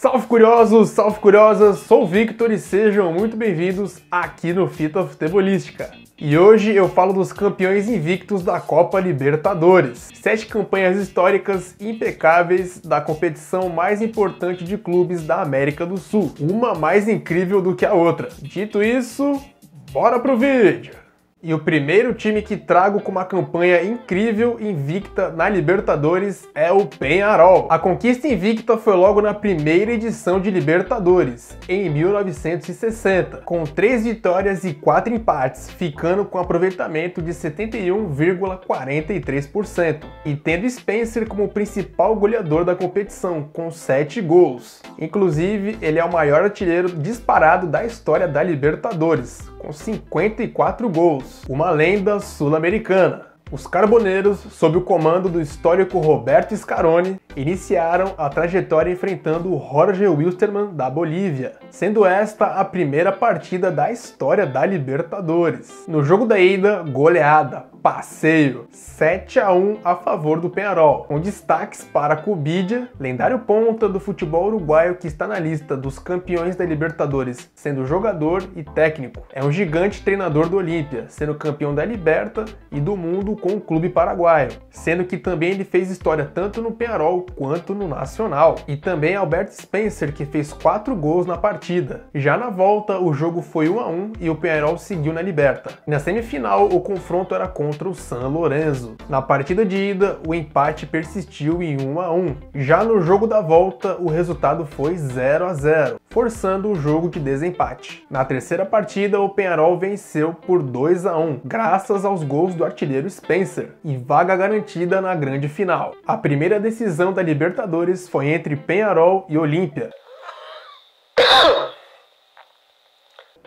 Salve curiosos, salve curiosas, sou o Victor e sejam muito bem-vindos aqui no Fita Futebolística. E hoje eu falo dos campeões invictos da Copa Libertadores. 7 campanhas históricas impecáveis da competição mais importante de clubes da América do Sul. Uma mais incrível do que a outra. Dito isso, bora pro vídeo! E o primeiro time que trago com uma campanha incrível invicta na Libertadores é o Peñarol. A conquista invicta foi logo na primeira edição de Libertadores, em 1960, com 3 vitórias e 4 empates, ficando com aproveitamento de 71,43%, e tendo Spencer como principal goleador da competição, com 7 gols. Inclusive, ele é o maior artilheiro disparado da história da Libertadores, com 54 gols. Uma lenda sul-americana. Os Carboneiros, sob o comando do histórico Roberto Scaroni, iniciaram a trajetória enfrentando o Jorge Wilstermann da Bolívia, sendo esta a primeira partida da história da Libertadores. No jogo da ida, goleada, passeio, 7-1 a favor do Peñarol, com destaques para Cubidia, lendário ponta do futebol uruguaio que está na lista dos campeões da Libertadores, sendo jogador e técnico. É um gigante treinador do Olímpia, sendo campeão da Liberta e do mundo com o clube paraguaio, sendo que também ele fez história tanto no Peñarol quanto no Nacional. E também Alberto Spencer, que fez 4 gols na partida. Já na volta, o jogo foi 1-1 e o Peñarol seguiu na Liberta. Na semifinal, o confronto era contra o San Lorenzo. Na partida de ida, o empate persistiu em 1-1. Já no jogo da volta, o resultado foi 0-0, forçando o jogo de desempate. Na terceira partida, o Peñarol venceu por 2-1, graças aos gols do artilheiro Spencer, e vaga garantida na grande final. A primeira decisão da Libertadores foi entre Peñarol e Olímpia.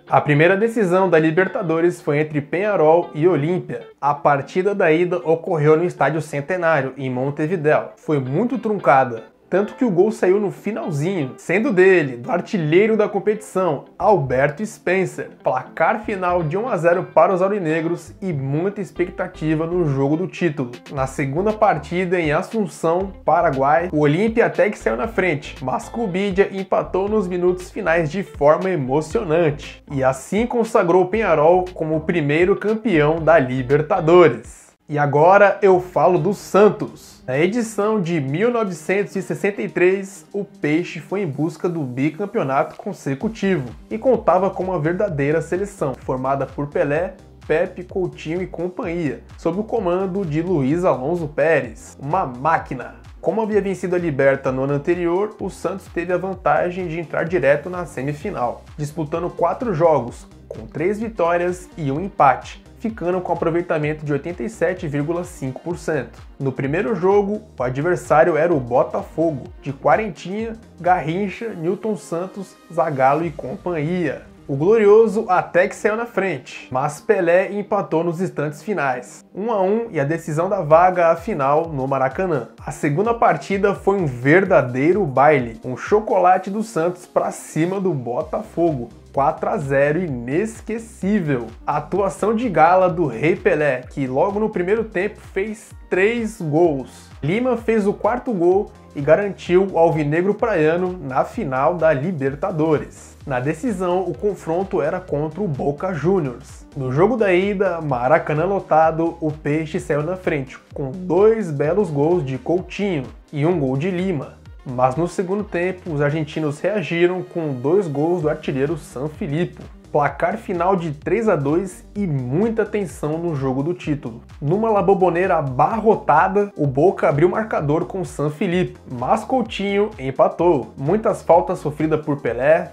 A primeira decisão da Libertadores foi entre Peñarol e Olímpia. A partida da ida ocorreu no Estádio Centenário, em Montevidéu. Foi muito truncada, tanto que o gol saiu no finalzinho, sendo dele, do artilheiro da competição, Alberto Spencer. Placar final de 1-0 para os aurinegros e muita expectativa no jogo do título. Na segunda partida, em Assunção, Paraguai, o Olímpia até que saiu na frente, mas Cubidia empatou nos minutos finais de forma emocionante. E assim consagrou o Peñarol como o primeiro campeão da Libertadores. E agora eu falo do Santos. Na edição de 1963, o Peixe foi em busca do bicampeonato consecutivo e contava com uma verdadeira seleção, formada por Pelé, Pepe, Coutinho e companhia, sob o comando de Luiz Alonso Pérez, uma máquina. Como havia vencido a Liberta no ano anterior, o Santos teve a vantagem de entrar direto na semifinal, disputando 4 jogos, com 3 vitórias e 1 empate, ficando com aproveitamento de 87,5%. No primeiro jogo, o adversário era o Botafogo, de Quarentinha, Garrincha, Newton Santos, Zagallo e companhia. O Glorioso até que saiu na frente, mas Pelé empatou nos instantes finais, 1-1, e a decisão da vaga à final no Maracanã. A segunda partida foi um verdadeiro baile, um chocolate do Santos para cima do Botafogo, 4-0 inesquecível. A atuação de gala do Rei Pelé, que logo no primeiro tempo fez 3 gols. Lima fez o 4º gol e garantiu o alvinegro praiano na final da Libertadores. Na decisão, o confronto era contra o Boca Juniors. No jogo da ida, Maracanã lotado, o Peixe saiu na frente, com 2 belos gols de Coutinho e 1 gol de Lima. Mas no segundo tempo, os argentinos reagiram com 2 gols do artilheiro Sanfilippo. Placar final de 3-2 e muita tensão no jogo do título. Numa La Bombonera abarrotada, o Boca abriu o marcador com Sanfilippo, mas Coutinho empatou. Muitas faltas sofridas por Pelé,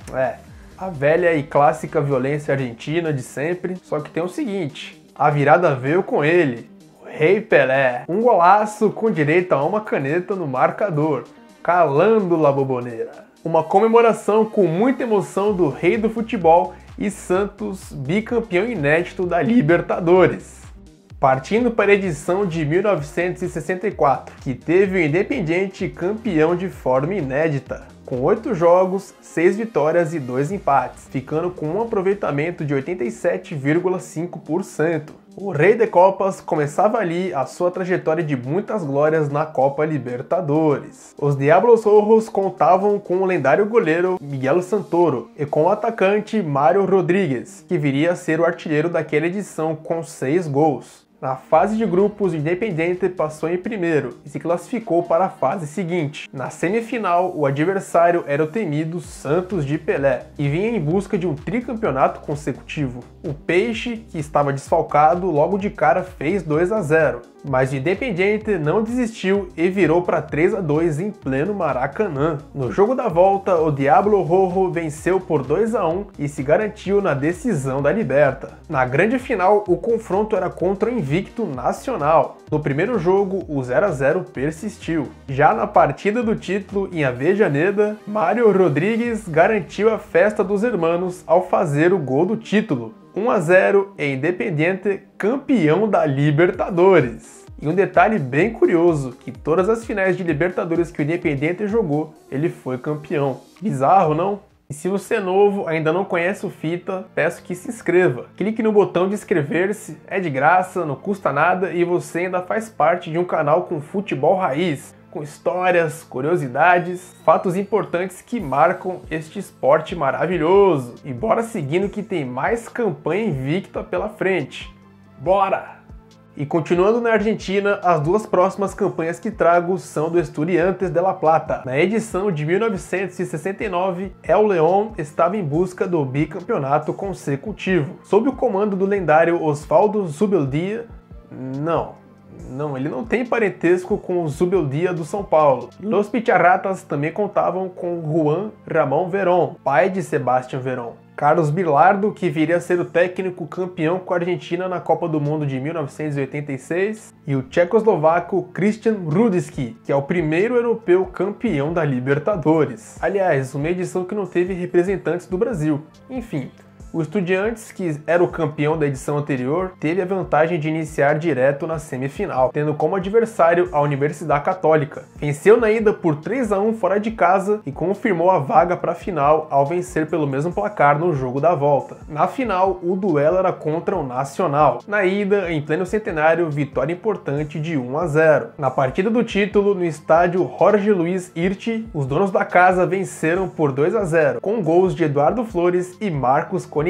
a velha e clássica violência argentina de sempre. Só que tem o seguinte, a virada veio com ele, o Rei Pelé. Um golaço com direito a uma caneta no marcador, calando La Bombonera. Uma comemoração com muita emoção do rei do futebol e Santos bicampeão inédito da Libertadores. Partindo para a edição de 1964, que teve o Independiente campeão de forma inédita, com 8 jogos, 6 vitórias e 2 empates, ficando com um aproveitamento de 87,5%. O Rei de Copas começava ali a sua trajetória de muitas glórias na Copa Libertadores. Os Diablos Rojos contavam com o lendário goleiro Miguel Santoro e com o atacante Mário Rodrigues, que viria a ser o artilheiro daquela edição com 6 gols. Na fase de grupos, o Independiente passou em primeiro e se classificou para a fase seguinte. Na semifinal, o adversário era o temido Santos de Pelé e vinha em busca de um tricampeonato consecutivo. O Peixe, que estava desfalcado, logo de cara fez 2-0, mas o Independiente não desistiu e virou para 3-2 em pleno Maracanã. No jogo da volta, o Diablo Rojo venceu por 2-1 e se garantiu na decisão da Liberta. Na grande final, o confronto era contra o invicto Nacional. No primeiro jogo, o 0-0 persistiu. Já na partida do título em Avejaneda, Mário Rodrigues garantiu a festa dos hermanos ao fazer o gol do título. 1-0 e Independiente campeão da Libertadores. E um detalhe bem curioso, que todas as finais de Libertadores que o Independiente jogou, ele foi campeão. Bizarro, não? E se você é novo, ainda não conhece o Fita, peço que se inscreva. Clique no botão de inscrever-se, é de graça, não custa nada e você ainda faz parte de um canal com futebol raiz, com histórias, curiosidades, fatos importantes que marcam este esporte maravilhoso. E bora seguindo que tem mais campanha invicta pela frente. Bora! E continuando na Argentina, as duas próximas campanhas que trago são do Estudiantes de La Plata. Na edição de 1969, El León estava em busca do bicampeonato consecutivo. Sob o comando do lendário Osvaldo Zubeldia, ele não tem parentesco com o Zubeldia do São Paulo. Los Picharratas também contavam com Juan Ramón Verón, pai de Sebastián Verón. Carlos Bilardo, que viria a ser o técnico campeão com a Argentina na Copa do Mundo de 1986, e o tchecoslovaco Christian Rudicki, que é o primeiro europeu campeão da Libertadores. Aliás, uma edição que não teve representantes do Brasil. Enfim, o Estudiantes, que era o campeão da edição anterior, teve a vantagem de iniciar direto na semifinal, tendo como adversário a Universidade Católica. Venceu na ida por 3-1 fora de casa e confirmou a vaga para a final ao vencer pelo mesmo placar no jogo da volta. Na final, o duelo era contra o Nacional. Na ida, em pleno centenário, vitória importante de 1-0. Na partida do título, no estádio Jorge Luiz Hirte, os donos da casa venceram por 2-0, com gols de Eduardo Flores e Marcos Conigliaro.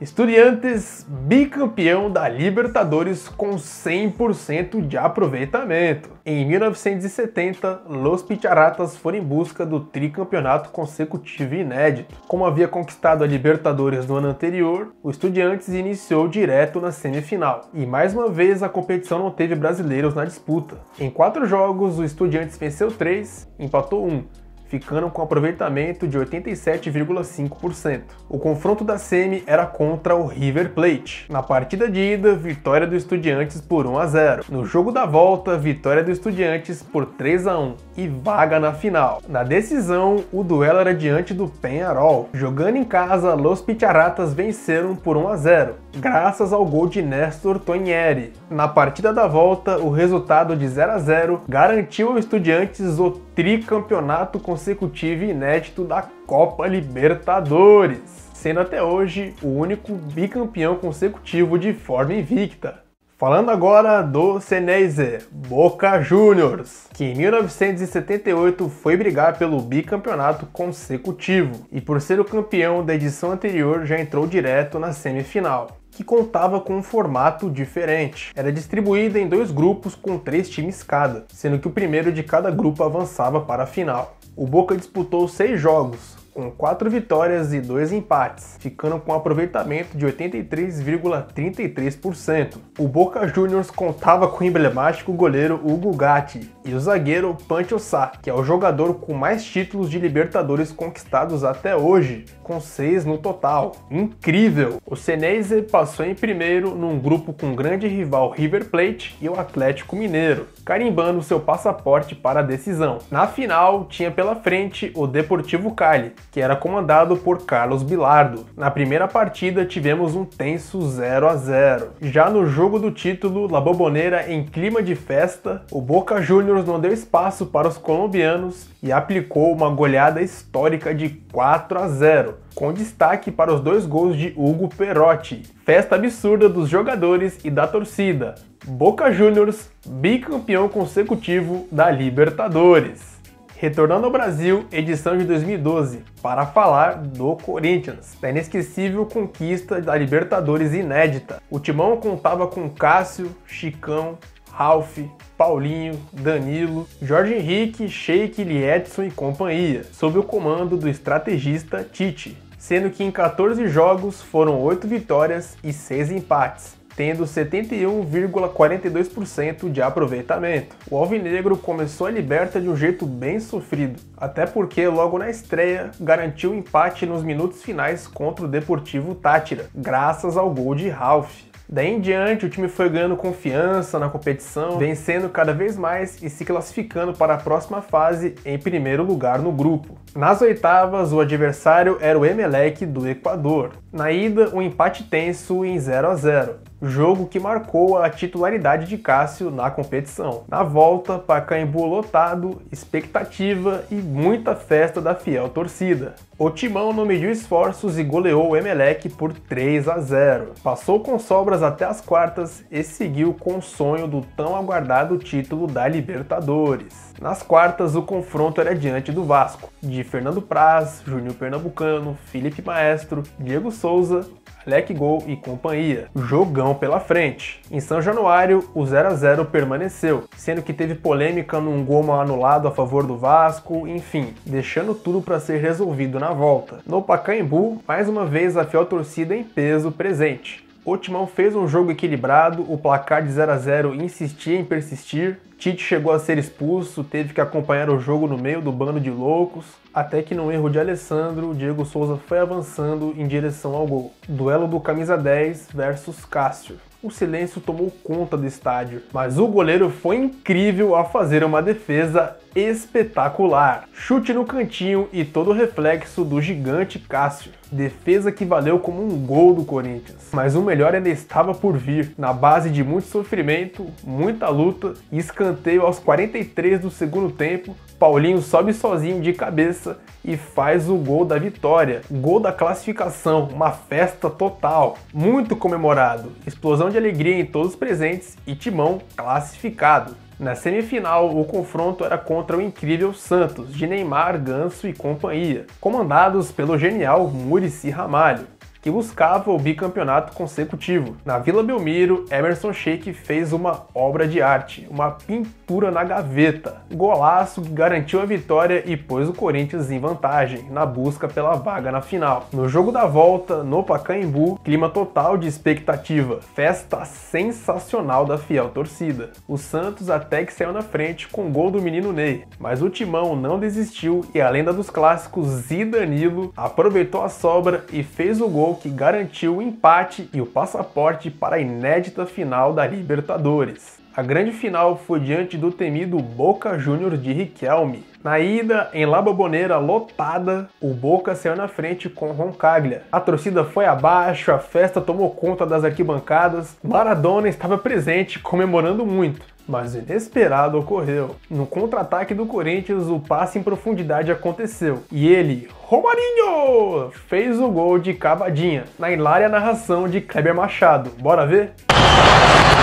Estudiantes bicampeão da Libertadores com 100% de aproveitamento. Em 1970, Los Picharratas foram em busca do tricampeonato consecutivo inédito. Como havia conquistado a Libertadores no ano anterior, o Estudiantes iniciou direto na semifinal. E mais uma vez a competição não teve brasileiros na disputa. Em 4 jogos, o Estudiantes venceu 3, empatou 1. Ficando com aproveitamento de 87,5%. O confronto da semi era contra o River Plate. Na partida de ida, vitória do Estudiantes por 1-0. No jogo da volta, vitória do Estudiantes por 3-1 e vaga na final. Na decisão, o duelo era diante do Peñarol. Jogando em casa, Los Picharratas venceram por 1-0, graças ao gol de Néstor Tonieri. Na partida da volta, o resultado de 0-0 garantiu ao Estudiantes o tricampeonato consecutivo inédito da Copa Libertadores, sendo até hoje o único bicampeão consecutivo de forma invicta. Falando agora do Xeneize, Boca Juniors, que em 1978 foi brigar pelo bicampeonato consecutivo e por ser o campeão da edição anterior já entrou direto na semifinal, que contava com um formato diferente. Era distribuída em 2 grupos com 3 times cada, sendo que o primeiro de cada grupo avançava para a final. O Boca disputou 6 jogos, com 4 vitórias e 2 empates, ficando com um aproveitamento de 83,33%. O Boca Juniors contava com o emblemático goleiro Hugo Gatti e o zagueiro Pancho Sá, que é o jogador com mais títulos de Libertadores conquistados até hoje, com 6 no total. Incrível! O Xeneize passou em primeiro num grupo com o grande rival River Plate e o Atlético Mineiro, carimbando seu passaporte para a decisão. Na final, tinha pela frente o Deportivo Cali, que era comandado por Carlos Bilardo. Na primeira partida tivemos um tenso 0 a 0. Já no jogo do título, La Bombonera em clima de festa, o Boca Juniors não deu espaço para os colombianos e aplicou uma goleada histórica de 4 a 0, com destaque para os 2 gols de Hugo Perotti. Festa absurda dos jogadores e da torcida. Boca Juniors, bicampeão consecutivo da Libertadores. Retornando ao Brasil, edição de 2012, para falar do Corinthians, da inesquecível conquista da Libertadores inédita. O timão contava com Cássio, Chicão, Ralf, Paulinho, Danilo, Jorge Henrique, Sheik, Edson e companhia, sob o comando do estrategista Tite, sendo que em 14 jogos foram 8 vitórias e 6 empates, tendo 71,42% de aproveitamento. O alvinegro começou a liberta de um jeito bem sofrido, até porque logo na estreia garantiu o empate nos minutos finais contra o Deportivo Táchira, graças ao gol de Ralf. Daí em diante, o time foi ganhando confiança na competição, vencendo cada vez mais e se classificando para a próxima fase em primeiro lugar no grupo. Nas oitavas, o adversário era o Emelec do Equador. Na ida, um empate tenso em 0 a 0, jogo que marcou a titularidade de Cássio na competição. Na volta, Pacaembu lotado, expectativa e muita festa da fiel torcida. O timão não mediu esforços e goleou o Emelec por 3 a 0. Passou com sobras até as quartas e seguiu com o sonho do tão aguardado título da Libertadores. Nas quartas, o confronto era diante do Vasco, de Fernando Praz, Júnior Pernambucano, Felipe Maestro, Diego Souza, Alec Gol e companhia. Jogão pela frente. Em São Januário, o 0 a 0 permaneceu, sendo que teve polêmica num gol mal anulado a favor do Vasco, enfim, deixando tudo para ser resolvido na volta. No Pacaembu, mais uma vez a fiel torcida em peso presente. O timão fez um jogo equilibrado, o placar de 0 a 0 insistia em persistir, Tite chegou a ser expulso, teve que acompanhar o jogo no meio do bando de loucos, até que num erro de Alessandro, Diego Souza foi avançando em direção ao gol. Duelo do camisa 10 versus Cássio. O silêncio tomou conta do estádio, mas o goleiro foi incrível a fazer uma defesa espetacular. Chute no cantinho e todo o reflexo do gigante Cássio. Defesa que valeu como um gol do Corinthians. Mas o melhor ainda estava por vir, na base de muito sofrimento, muita luta e escanteio aos 43 do segundo tempo. Paulinho sobe sozinho de cabeça e faz o gol da vitória. Gol da classificação, uma festa total. Muito comemorado, explosão de alegria em todos os presentes e timão classificado. Na semifinal, o confronto era contra o incrível Santos, de Neymar, Ganso e companhia, comandados pelo genial Muricy Ramalho, que buscava o bicampeonato consecutivo. Na Vila Belmiro, Emerson Sheik fez uma obra de arte, uma pintura na gaveta. Golaço que garantiu a vitória e pôs o Corinthians em vantagem, na busca pela vaga na final. No jogo da volta, no Pacaembu, clima total de expectativa, festa sensacional da fiel torcida. O Santos até que saiu na frente com o gol do menino Ney, mas o timão não desistiu e a lenda dos clássicos Zidanilo aproveitou a sobra e fez o gol que garantiu o empate e o passaporte para a inédita final da Libertadores. A grande final foi diante do temido Boca Juniors de Riquelme. Na ida, em La Bombonera lotada, o Boca saiu na frente com Roncaglia. A torcida foi abaixo, a festa tomou conta das arquibancadas, Maradona estava presente comemorando muito. Mas o inesperado ocorreu. No contra-ataque do Corinthians, o passe em profundidade aconteceu. E ele, Romarinho, fez o gol de cavadinha, na hilária narração de Kleber Machado. Bora ver?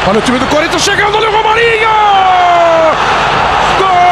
Olha o time do Corinthians chegando, olha o Romarinho! Gol!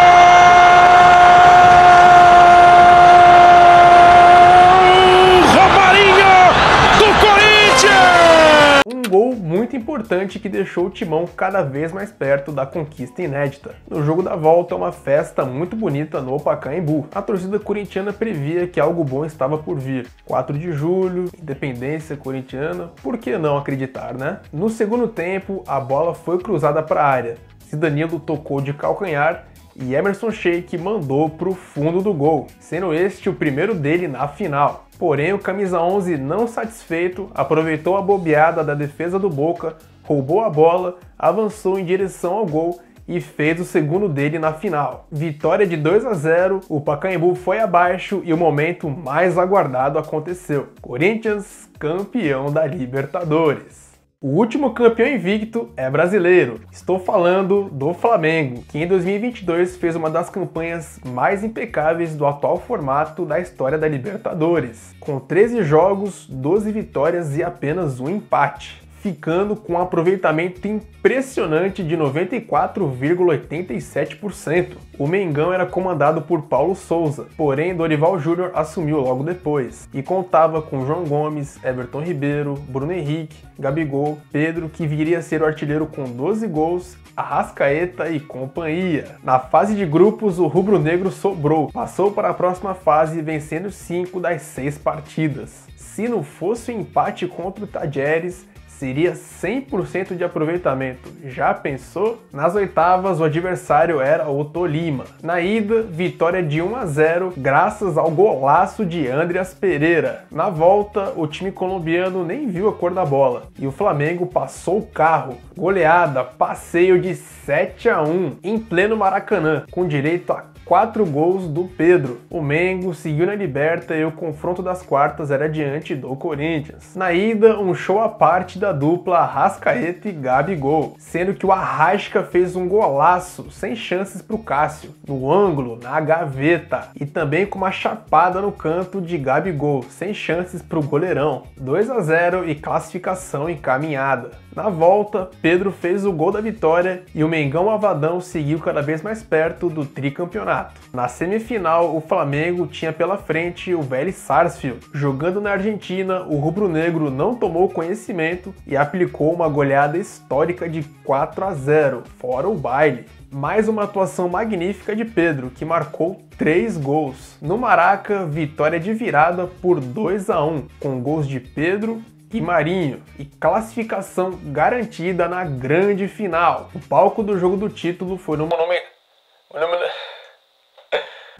Gol muito importante que deixou o timão cada vez mais perto da conquista inédita. No jogo da volta, uma festa muito bonita no Pacaembu. A torcida corintiana previa que algo bom estava por vir. 4 de julho, independência corintiana, por que não acreditar, né? No segundo tempo, a bola foi cruzada para a área. Zidanilo tocou de calcanhar e Emerson Sheik mandou para o fundo do gol, sendo este o primeiro dele na final. Porém, o camisa 11, não satisfeito, aproveitou a bobeada da defesa do Boca, roubou a bola, avançou em direção ao gol e fez o segundo dele na final. Vitória de 2-0, o Pacaembu foi abaixo e o momento mais aguardado aconteceu. Corinthians campeão da Libertadores. O último campeão invicto é brasileiro. Estou falando do Flamengo, que em 2022 fez uma das campanhas mais impecáveis do atual formato da história da Libertadores, com 13 jogos, 12 vitórias e apenas um empate, ficando com um aproveitamento impressionante de 94,87%. O Mengão era comandado por Paulo Souza, porém Dorival Júnior assumiu logo depois, e contava com João Gomes, Everton Ribeiro, Bruno Henrique, Gabigol, Pedro, que viria a ser o artilheiro com 12 gols, Arrascaeta e companhia. Na fase de grupos, o rubro-negro sobrou, passou para a próxima fase vencendo 5 das 6 partidas. Se não fosse o empate contra o Tajeres, seria 100% de aproveitamento. Já pensou? Nas oitavas, o adversário era o Tolima. Na ida, vitória de 1-0, graças ao golaço de Andreas Pereira. Na volta, o time colombiano nem viu a cor da bola, e o Flamengo passou o carro. Goleada, passeio de 7-1, em pleno Maracanã, com direito a 4 gols do Pedro. O Mengo seguiu na Liberta e o confronto das quartas era diante do Corinthians. Na ida, um show à parte da dupla Arrascaeta e Gabigol, sendo que o Arrasca fez um golaço sem chances para o Cássio, no ângulo, na gaveta, e também com uma chapada no canto de Gabigol, sem chances para o goleirão. 2-0 e classificação encaminhada. Na volta, Pedro fez o gol da vitória e o Mengão Avadão seguiu cada vez mais perto do tricampeonato. Na semifinal, o Flamengo tinha pela frente o Vélez Sarsfield. Jogando na Argentina, o rubro-negro não tomou conhecimento e aplicou uma goleada histórica de 4-0, fora o baile. Mais uma atuação magnífica de Pedro, que marcou 3 gols. No Maraca, vitória de virada por 2-1, com gols de Pedro e Marinho, e classificação garantida na grande final. O palco do jogo do título foi no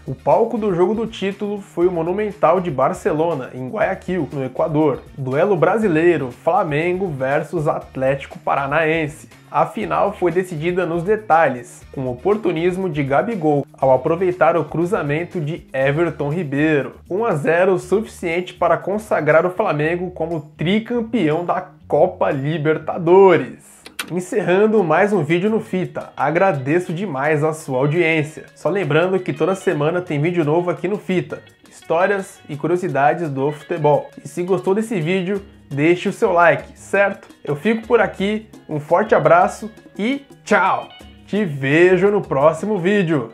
O palco do jogo do título foi o Monumental de Barcelona, em Guayaquil, no Equador. Duelo brasileiro, Flamengo versus Atlético Paranaense. A final foi decidida nos detalhes, com o oportunismo de Gabigol, ao aproveitar o cruzamento de Everton Ribeiro. 1-0 suficiente para consagrar o Flamengo como tricampeão da Copa Libertadores. Encerrando mais um vídeo no Fita, agradeço demais a sua audiência. Só lembrando que toda semana tem vídeo novo aqui no Fita, histórias e curiosidades do futebol. E se gostou desse vídeo, deixe o seu like, certo? Eu fico por aqui, um forte abraço e tchau! Te vejo no próximo vídeo!